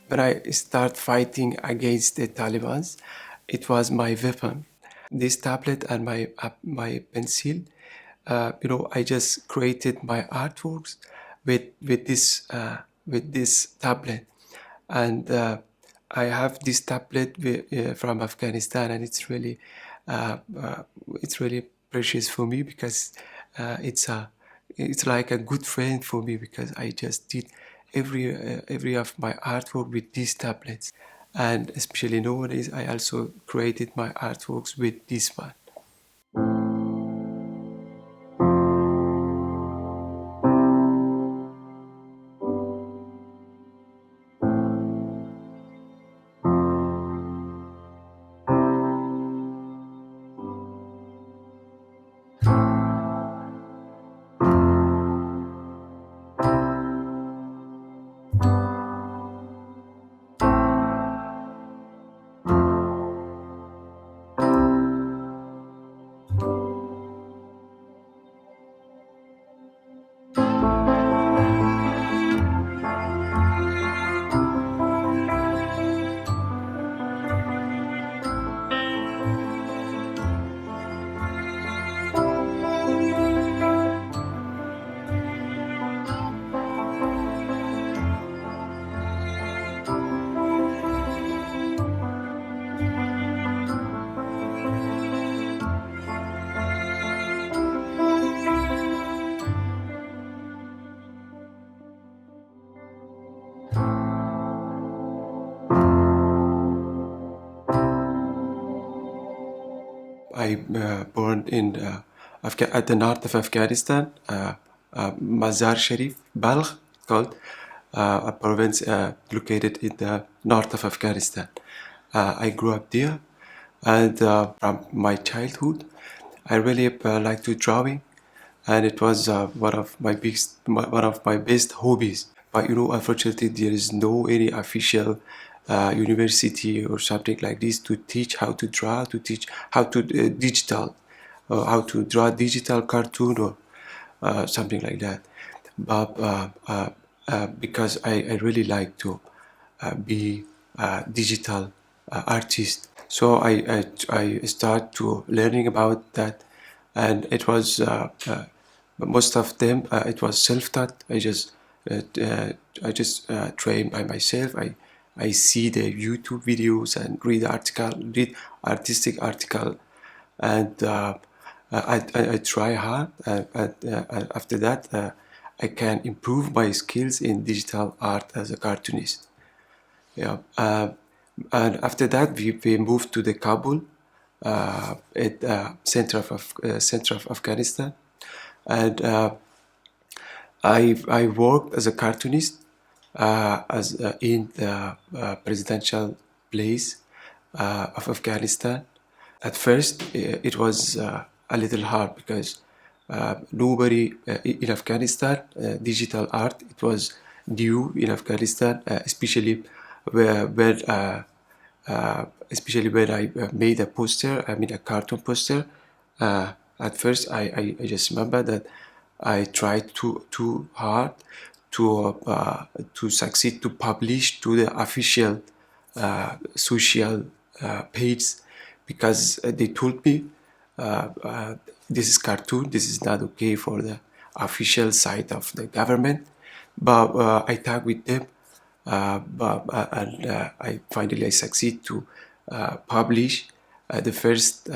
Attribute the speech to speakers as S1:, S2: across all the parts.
S1: when I start fighting against the Taliban, it was my weapon. This tablet and my pencil. I just created my artworks with this tablet, and I have this tablet from Afghanistan, and uh, uh, it's really precious for me because it's like a good friend for me because I just did every of my artwork with these tablets, and especially nowadays I also created my artworks with this one. I born in at the north of Afghanistan, Mazar Sharif, Balkh, called a province located in the north of Afghanistan. I grew up there, and from my childhood, I really like to drawing, and it was one of my best hobbies. But unfortunately, there is no any official university or something like this to teach how to draw, to teach how to how to draw digital cartoon or something like that. But because I really like to be a digital artist, so I start to learning about that, and it was most of them it was self-taught. Uh, uh, I just train by myself. I see the YouTube videos and read artistic article, and I try hard. And after that, I can improve my skills in digital art as a cartoonist. Yeah. And after that, we moved to the Kabul, at center of Afghanistan, and I worked as a cartoonist as in the presidential place of Afghanistan. At first, it was a little hard because nobody in Afghanistan, digital art, it was new in Afghanistan, when especially when I made a poster, I made a cartoon poster. At first, I just remember that I tried too hard to succeed to publish to the official social page, because they told me this is cartoon, this is not okay for the official site of the government. But I talked with them, and I finally succeed to publish the first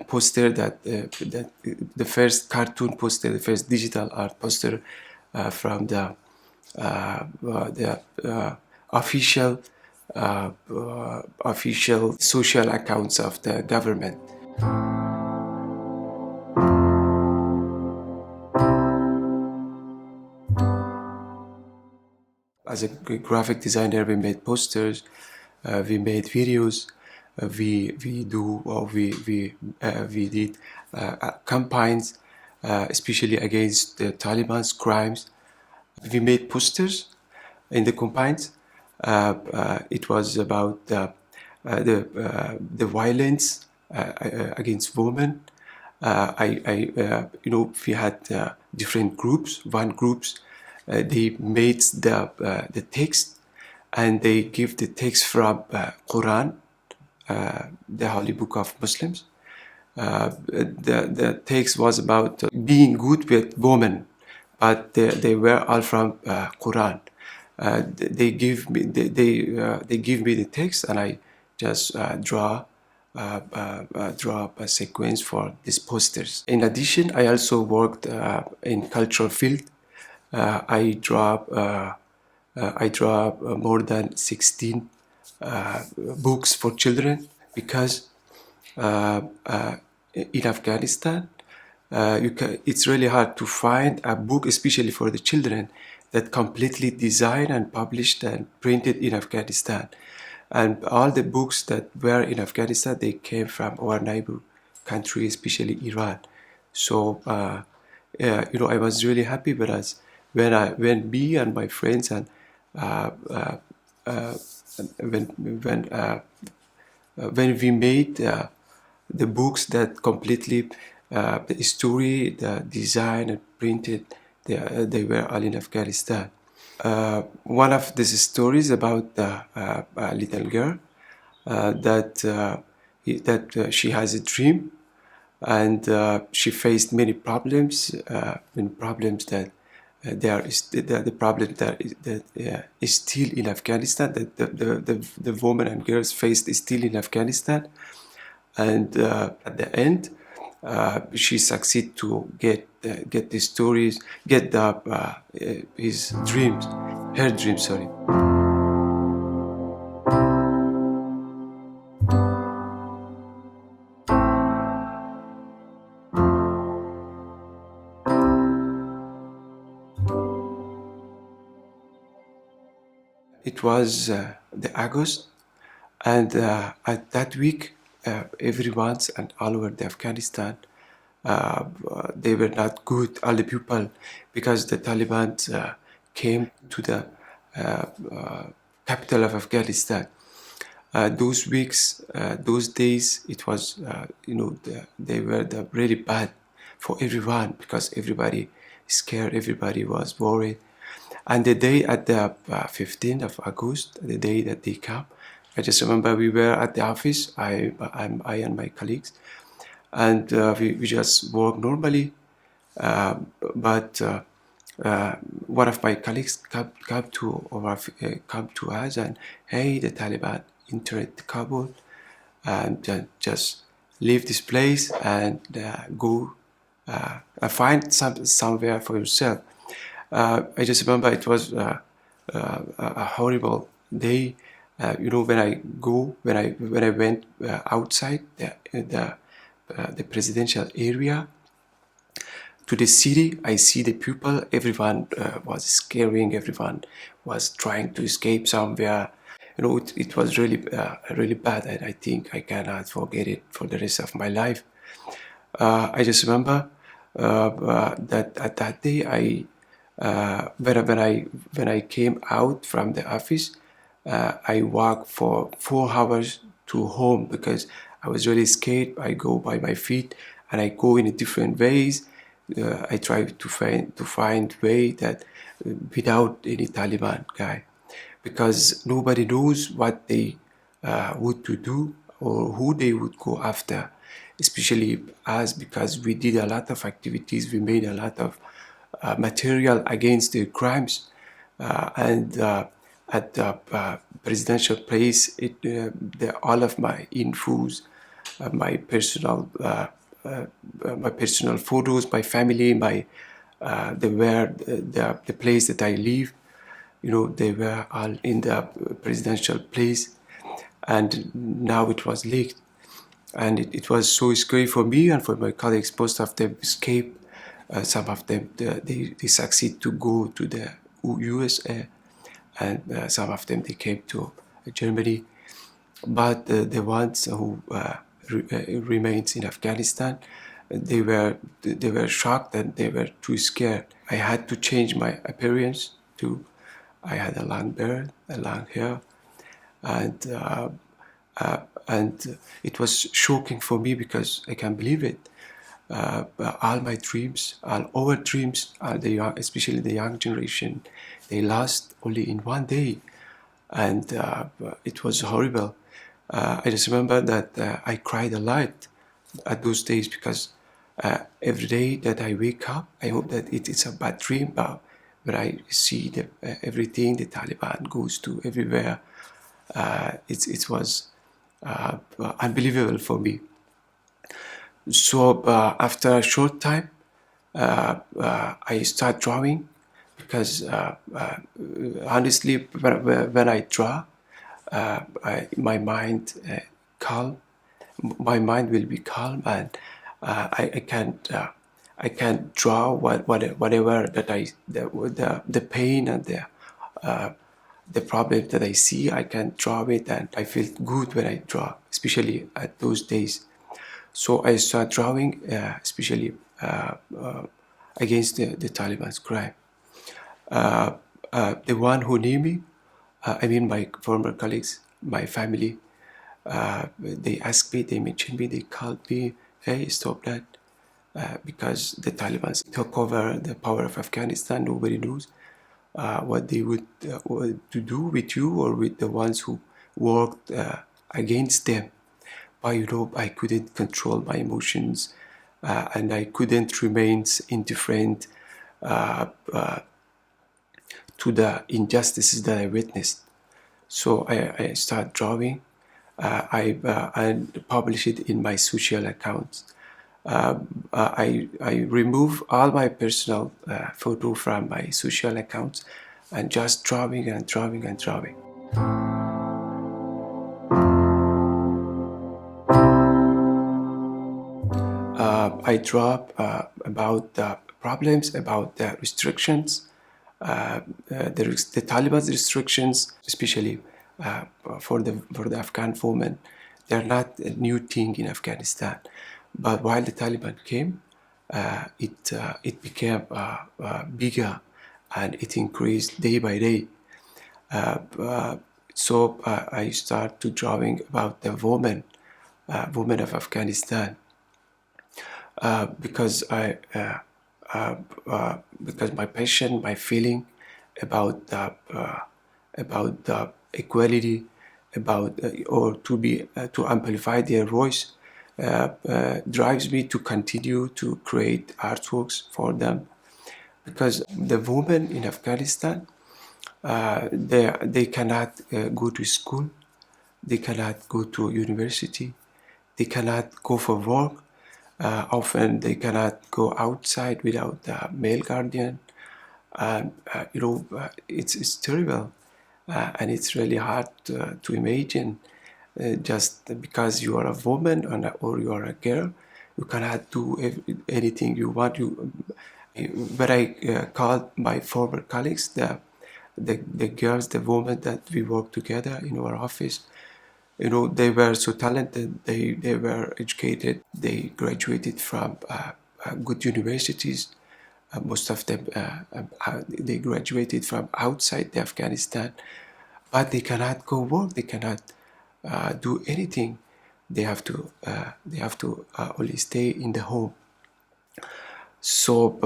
S1: poster that the first cartoon poster, the first digital art poster from the official official social accounts of the government. As a graphic designer, we made posters, we made videos, we did campaigns, especially against the Taliban's crimes. We made posters in the campaigns. It was about the violence against women. We had different groups. One groups they made the text and they give the text from Quran, the holy book of Muslims. The text was about being good with women, but they were all from Quran. They give me the text, and I just draw up a sequence for these posters. In addition, I also worked in cultural field. I draw more than 16 books for children because uh, uh, in Afghanistan, it's really hard to find a book, especially for the children, that completely designed and published and printed in Afghanistan. And all the books that were in Afghanistan, they came from our neighbor country, especially Iran. So, I was really happy because when me and my friends and uh, uh, uh, when when uh, when we made the books that completely the story, the design, and printed, they were all in Afghanistan. One of these stories about a little girl that she has a dream, and she faced many problems that the problem that is still in Afghanistan, that the women and girls faced is still in Afghanistan, and at the end, she succeed to get the stories, get the his dreams, her dreams. Sorry. It was the August, and at that week, everyone and all over the Afghanistan, they were not good. All the people, because the Taliban came to the uh, uh, capital of Afghanistan. Those weeks, those days, it was, they were really bad for everyone because everybody scared, everybody was worried. And the day at the 15th of August, the day that they come, I just remember we were at the office, I and my colleagues, and we just work normally. But one of my colleagues come to us and, hey, the Taliban entered Kabul, and just leave this place and go find somewhere for yourself. I just remember it was a horrible day. When I went outside the presidential area to the city, I see the people. Everyone was scaring. Everyone was trying to escape somewhere. It was really bad, and I think I cannot forget it for the rest of my life. I just remember that at that day, when I came out from the office, I walked for 4 hours to home because I was really scared. I go by my feet and I go in different ways. I try to find way that without any Taliban guy, because nobody knows what they would to do or who they would go after, especially us, because we did a lot of activities, we made a lot of material against the crimes, and at the presidential place, all of my infos, my personal photos, my family, the place that I live, they were all in the presidential place, and now it was leaked. And it was so scary for me and for my colleagues. Most of them escaped. Some of them, they succeed to go to the USA, and some of them, they came to Germany. But the ones who remained in Afghanistan, they were shocked and they were too scared. I had to change my appearance too. I had a long beard, a long hair, and it was shocking for me because I can't believe it. All my dreams, all our dreams, especially the young generation, they lost only in one day. and it was horrible. I just remember that I cried a lot at those days because every day that I wake up, I hope that it is a bad dream, but when I see everything the Taliban goes to everywhere, it was unbelievable for me. So after a short time, I start drawing because honestly, when I draw, my mind calm. My mind will be calm, and I can draw whatever that the pain and the problem that I see. I can draw it, and I feel good when I draw, especially at those days. So I start drawing, especially against the Taliban's crime. The one who knew me, I mean my former colleagues, my family, they asked me, they mentioned me, they called me, hey, stop that. Because the Taliban took over the power of Afghanistan, nobody knows what they would to do with you or with the ones who worked against them. But I couldn't control my emotions, and I couldn't remain indifferent uh, uh, to the injustices that I witnessed. So I started drawing. I publish it in my social accounts. I remove all my personal photo from my social accounts and just drawing and drawing and drawing. I draw about the problems, about the restrictions, the Taliban's restrictions, especially for the Afghan women. They're not a new thing in Afghanistan, but while the Taliban came, it became bigger, and it increased day by day. So I start to drawing about the women of Afghanistan, because because my passion, my feeling about the equality, about or to amplify their voice, drives me to continue to create artworks for them, because the women in Afghanistan, they cannot go to school, they cannot go to university, they cannot go for work. Often they cannot go outside without a male guardian. It's terrible, and it's really hard to imagine. Just because you are a woman or you are a girl, you cannot do anything you want. But I called my former colleagues, the girls, the women that we work together in our office. They were so talented. They were educated. They graduated from good universities. Most of them they graduated from outside the Afghanistan, but they cannot go work. They cannot do anything. They have to only stay in the home. So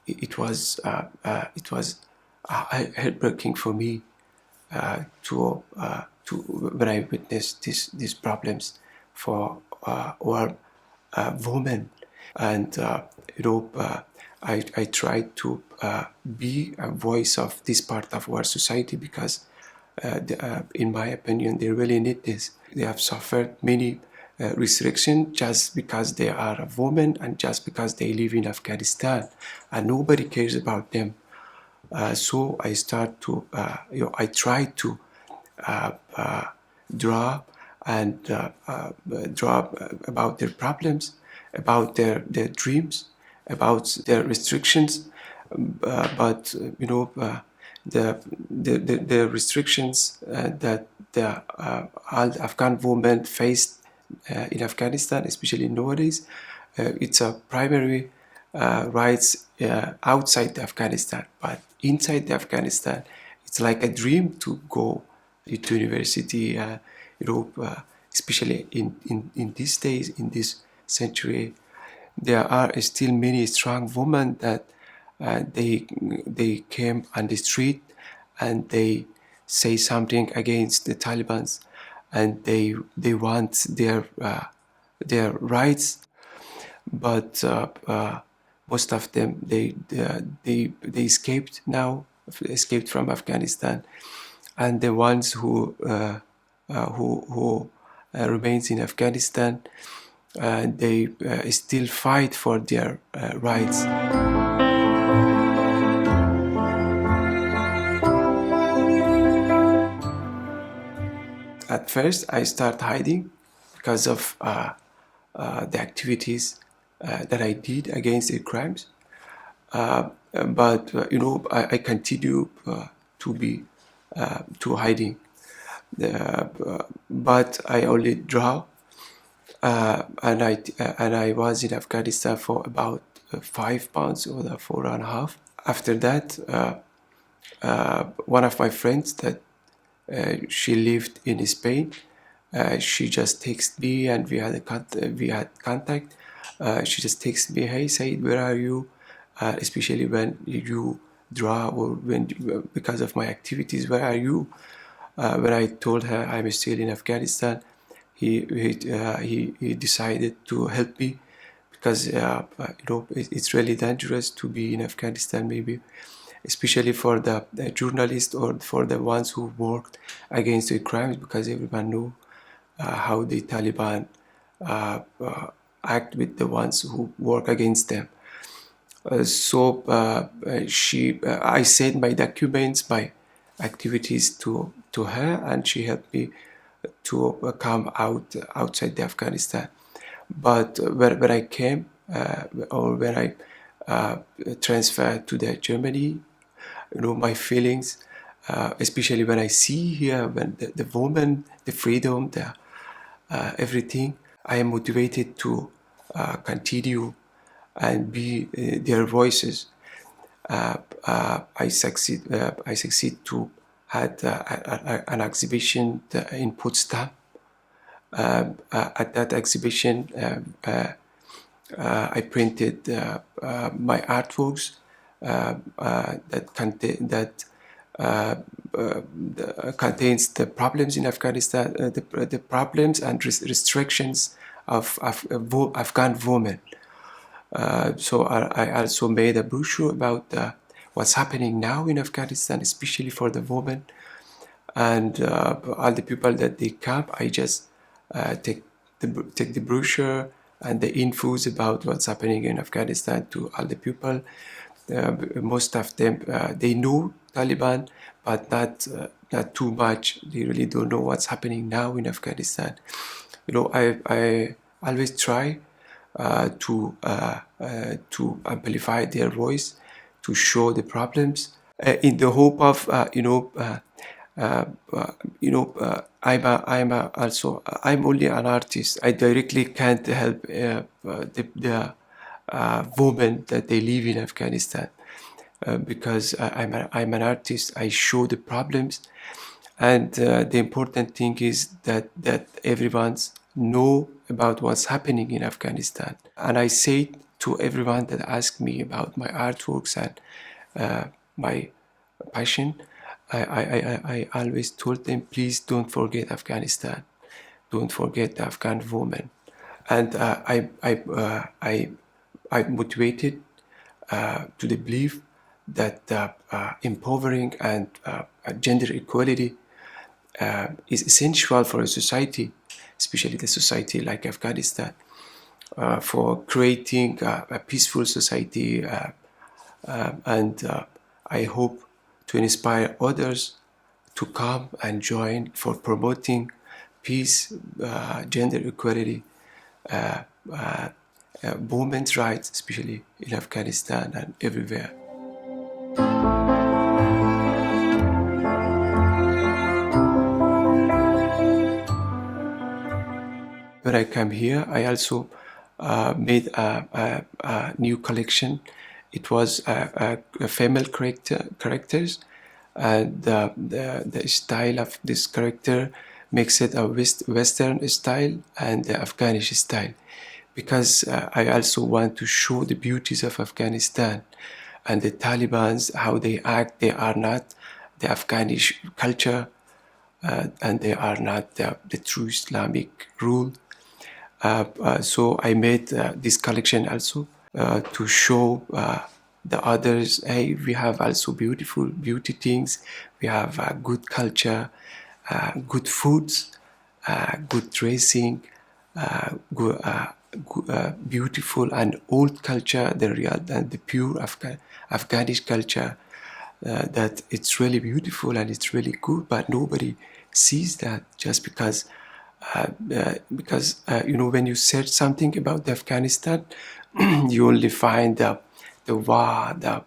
S1: it was heartbreaking for me to when I witnessed these problems for our women, and I tried to be a voice of this part of our society, because in my opinion, they really need this. They have suffered many restrictions just because they are a woman and just because they live in Afghanistan, and nobody cares about them. So I try to uh, uh, draw and draw about their problems, about their dreams, about their restrictions. But the restrictions that all Afghan women faced in Afghanistan, especially nowadays, it's a primary rights outside Afghanistan, but inside Afghanistan, it's like a dream to go to university. Especially in these days, in this century, there are still many strong women that they came on the street and they say something against the Taliban, and they want their rights, but most of them they escaped from Afghanistan, and the ones who remains in Afghanistan, they still fight for their rights. At first, I start hiding because of the activities that I did against the crimes. But I continue to be to hiding. But I only draw, and I was in Afghanistan for about 5 months or 4.5. After that, one of my friends that she lived in Spain. She just texted me, and we had contact. She just texted me, "Hey, Said, where are you?" Especially when you draw, or because of my activities, where are you? When I told her I'm still in Afghanistan, he decided to help me, because it's really dangerous to be in Afghanistan, maybe especially for the journalists or for the ones who worked against the crimes, because everyone knew how the Taliban act with the ones who work against them. I sent my documents, my activities to her, and she helped me to come outside the Afghanistan. But when I came, or when I transferred to the Germany, my feelings, especially when I see here, when the woman, the freedom, the everything, I am motivated to continue and be their voices. I succeed to had an exhibition in Potsdam. At that exhibition, I printed my artworks that contains the problems in Afghanistan, the problems and restrictions of Afghan women. So I also made a brochure about what's happening now in Afghanistan, especially for the women, and all the people that they come. I just take the brochure and the infos about what's happening in Afghanistan to all the people. Most of them they know Taliban, but not too much. They really don't know what's happening now in Afghanistan. I always try to amplify their voice, to show the problems, in the hope of I'm only an artist. I directly can't help the women that they live in Afghanistan, because I'm an artist. I show the problems, and the important thing is that everyone's know about what's happening in Afghanistan. And I say to everyone that asks me about my artworks and my passion, I always told them, please don't forget Afghanistan, don't forget the Afghan woman. And I motivated to the belief that empowering and gender equality is essential for a society, especially the society like Afghanistan, for creating a peaceful society, and I hope to inspire others to come and join for promoting peace, gender equality, women's rights, especially in Afghanistan and everywhere. When I came here, I also made a new collection. It was female characters, and the style of this character makes it a Western style and the Afghanish style, because I also want to show the beauties of Afghanistan and the Taliban's, how they act. the Afghanish culture, and they are not the true Islamic rule. So I made this collection also to show the others, hey, we have also beautiful beauty things, we have good culture, good foods, good dressing, beautiful and old culture, the real and the pure Afghanish culture, that it's really beautiful and it's really good, but nobody sees that just because when you search something about Afghanistan, you only find the war, the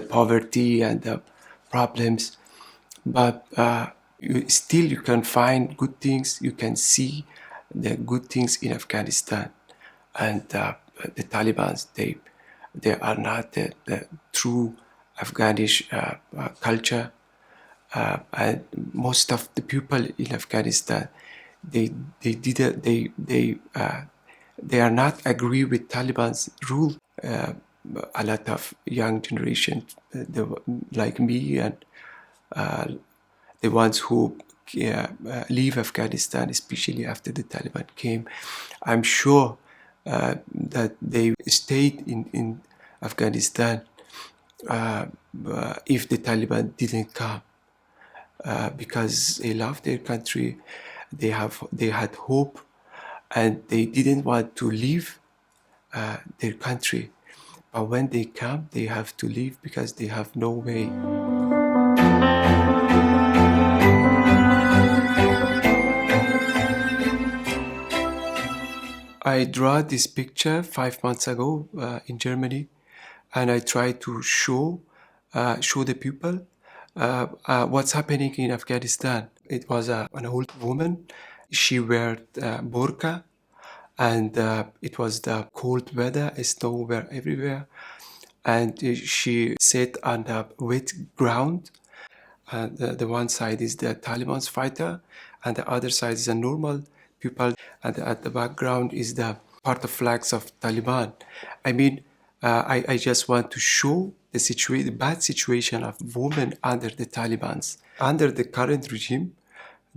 S1: poverty and the problems, but you can find good things. You can see the good things in Afghanistan, and the Taliban, they are not the true Afghanish culture. And most of the people in Afghanistan, they did they are not agree with Taliban's rule. A lot of young generation, like me, and the ones who leave Afghanistan, especially after the Taliban came, I'm sure that they stayed in Afghanistan if the Taliban didn't come. Because they love their country, they had hope, and they didn't want to leave their country. But when they come, they have to leave because they have no way. I draw this picture 5 months ago in Germany, and I try to show the people what's happening in Afghanistan. It was an old woman. She wore burqa, and it was the cold weather. Snow were everywhere, and she sat on the wet ground. The one side is the Taliban's fighter, and the other side is a normal people, and at the background is the part of flags of Taliban. I mean, I just want to show the bad situation of women under the Taliban's. Under the current regime,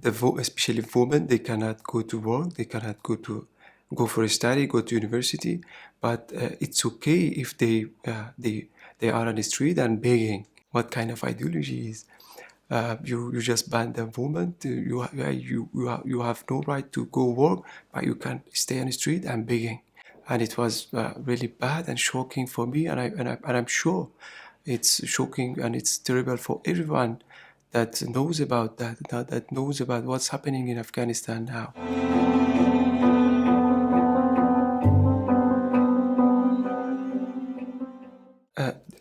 S1: especially women, they cannot go to work, they cannot go for a study, go to university, but it's okay if they are on the street and begging. What kind of ideology is? You just ban the woman. You have no right to go work, but you can stay on the street and begging. And it was really bad and shocking for me, and I'm sure it's shocking and it's terrible for everyone that knows about that knows about what's happening in Afghanistan now.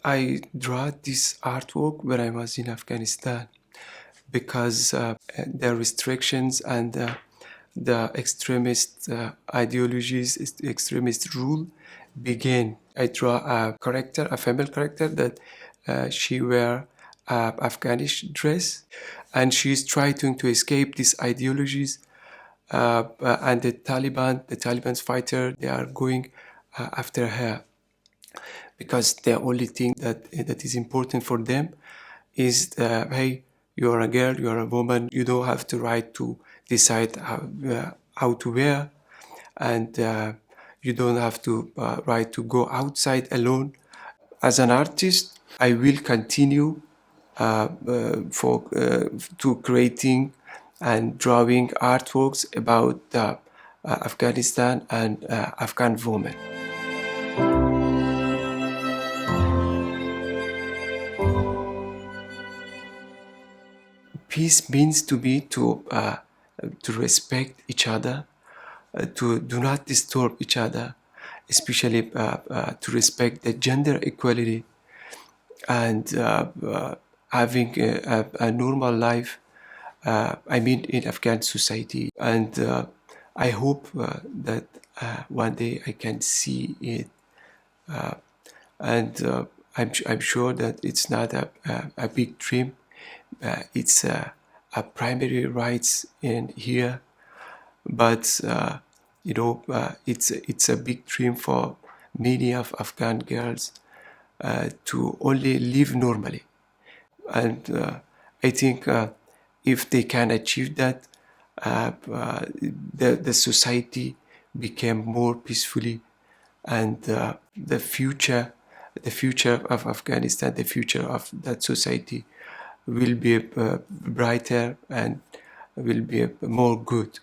S1: I draw this artwork when I was in Afghanistan because the restrictions and the extremist ideologies, extremist rule began. I draw a female character that she wear Afghanish dress, and she's trying to escape these ideologies. And the Taliban's fighter, they are going after her because the only thing that is important for them is, hey, you are a girl, you are a woman, you don't have the right to decide how to wear, and you don't have to right to go outside alone. As an artist, I will continue to creating and drawing artworks about Afghanistan and Afghan women. Peace means to me to respect each other, to do not disturb each other, especially to respect the gender equality, and having a normal life. I mean, in Afghan society, and I hope that one day I can see it, and I'm sure that it's not a big dream. It's a primary rights in here, but it's a big dream for many of Afghan girls to only live normally. and I think if they can achieve that, the society became more peacefully, and the future of Afghanistan, the future of that society will be brighter and will be more good.